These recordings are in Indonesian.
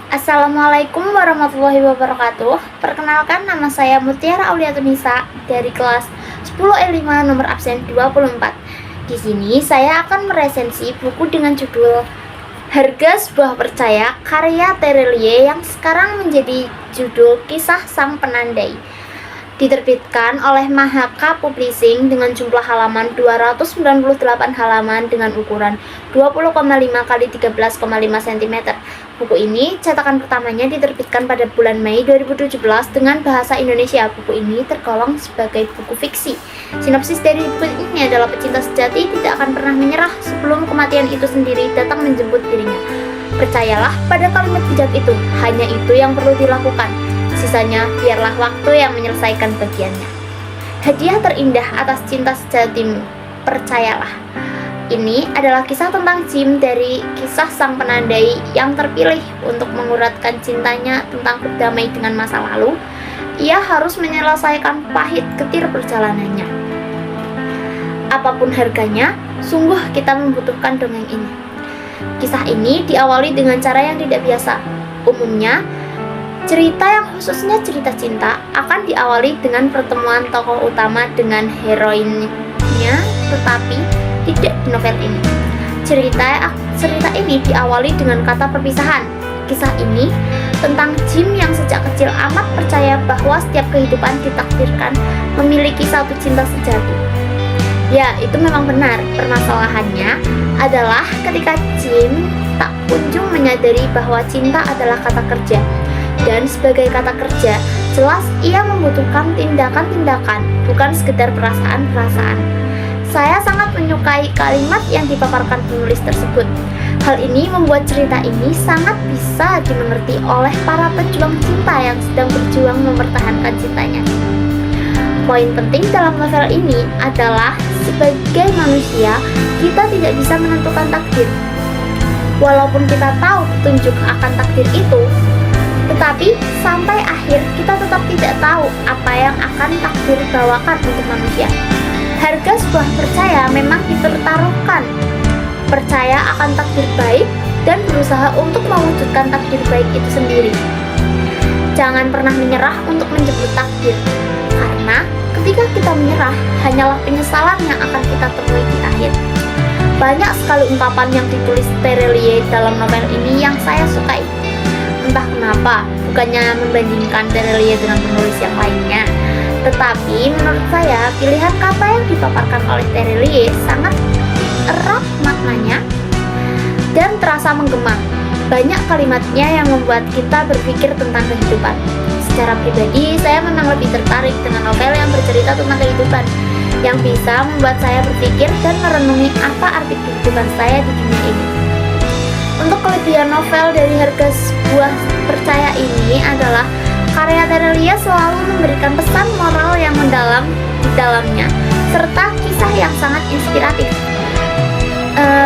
Assalamualaikum warahmatullahi wabarakatuh. Perkenalkan, nama saya Mutiara Auliatunisa dari kelas 10E5 nomor absen 24. Di sini saya akan meresensi buku dengan judul Harga Sebuah Percaya karya Terelie yang sekarang menjadi judul Kisah Sang Penandai. Diterbitkan oleh Mahaka Publishing dengan jumlah halaman 298 halaman dengan ukuran 20,5 x 13,5 cm. Buku ini cetakan pertamanya diterbitkan pada bulan Mei 2017 dengan bahasa Indonesia. Buku ini tergolong sebagai buku fiksi. Sinopsis dari buku ini adalah pecinta sejati tidak akan pernah menyerah sebelum kematian itu sendiri datang menjemput dirinya. Percayalah pada kalimat bijak itu, hanya itu yang perlu dilakukan. Sisanya biarlah waktu yang menyelesaikan bagiannya. Hadiah terindah atas cinta sejatimu, percayalah. Ini adalah kisah tentang Jim dari kisah sang penandai yang terpilih untuk menguratkan cintanya tentang berdamai dengan masa lalu. Ia harus menyelesaikan pahit getir perjalanannya. Apapun harganya, sungguh kita membutuhkan dongeng ini. Kisah ini diawali dengan cara yang tidak biasa. Umumnya, cerita yang khususnya cerita cinta akan diawali dengan pertemuan tokoh utama dengan heroinnya, tetapi tidak di novel ini. Cerita ini diawali dengan kata perpisahan. Kisah ini tentang Jim yang sejak kecil amat percaya bahwa setiap kehidupan ditakdirkan memiliki satu cinta sejati. Ya, itu memang benar. Permasalahannya adalah ketika Jim tak kunjung menyadari bahwa cinta adalah kata kerja. Dan sebagai kata kerja, jelas ia membutuhkan tindakan-tindakan, bukan sekedar perasaan-perasaan. Saya sangat menyukai kalimat yang dipaparkan penulis tersebut. Hal ini membuat cerita ini sangat bisa dimengerti oleh para pejuang cinta yang sedang berjuang mempertahankan cintanya. Poin penting dalam novel ini adalah sebagai manusia, kita tidak bisa menentukan takdir. Walaupun kita tahu petunjuk akan takdir itu, tetapi sampai akhir kita tetap tidak tahu apa yang akan takdir bawakan untuk manusia. Harga sebuah percaya memang dipertaruhkan. Percaya akan takdir baik dan berusaha untuk mewujudkan takdir baik itu sendiri. Jangan pernah menyerah untuk menjemput takdir, karena ketika kita menyerah, hanyalah penyesalan yang akan kita temui di akhir. Banyak sekali ungkapan yang ditulis Terelie dalam novel ini yang saya sukai. Entah kenapa, bukannya membandingkan Terelie dengan penulis yang lainnya, tetapi menurut saya pilihan kata yang dipaparkan oleh Terelie sangat erat maknanya dan terasa menggema. Banyak kalimatnya yang membuat kita berpikir tentang kehidupan. Secara pribadi, saya memang lebih tertarik dengan novel yang bercerita tentang kehidupan, yang bisa membuat saya berpikir dan merenungi apa arti kehidupan saya di dunia ini. Untuk kelebihan novel dari Harga Sebuah Percaya ini adalah karya Terelie selalu memberikan pesan moral yang mendalam di dalamnya, serta kisah yang sangat inspiratif.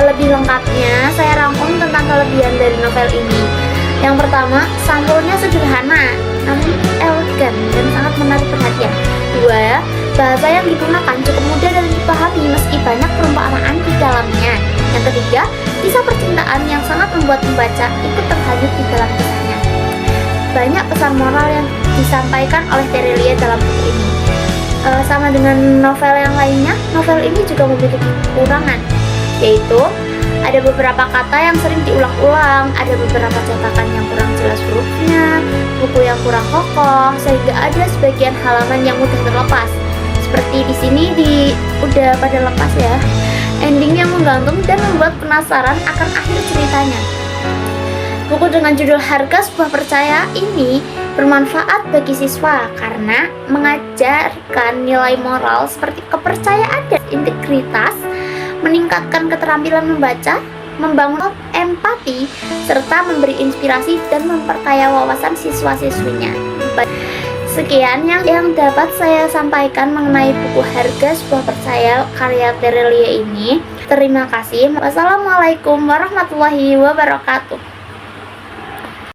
Lebih lengkapnya, saya rangkum tentang kelebihan dari novel ini. Yang pertama, sampulnya sederhana, namun elegan dan sangat menarik perhatian. Dua, bahasa yang digunakan cukup mudah dan dipahami meski banyak perumpamaan di dalamnya. Yang ketiga, kisah percintaan yang sangat membuat pembaca ikut terhanyut di dalam kisahnya. Banyak pesan moral yang disampaikan oleh Terelie dalam buku ini. Sama dengan novel yang lainnya, novel ini juga memiliki kekurangan, yaitu ada beberapa kata yang sering diulang-ulang, ada beberapa cetakan yang kurang jelas hurufnya, buku yang kurang kokoh, sehingga ada sebagian halaman yang mudah terlepas. Seperti di sini udah pada lepas ya. Ending yang menggantung dan membuat penasaran akan akhir ceritanya. Buku dengan judul Harga Sebuah Percaya ini bermanfaat bagi siswa karena mengajarkan nilai moral seperti kepercayaan dan integritas, meningkatkan keterampilan membaca, membangun empati, serta memberi inspirasi dan memperkaya wawasan siswa-siswinya. Sekian yang dapat saya sampaikan mengenai buku Harga Sebuah Percaya karya Terelie ini. Terima kasih. Wassalamualaikum warahmatullahi wabarakatuh.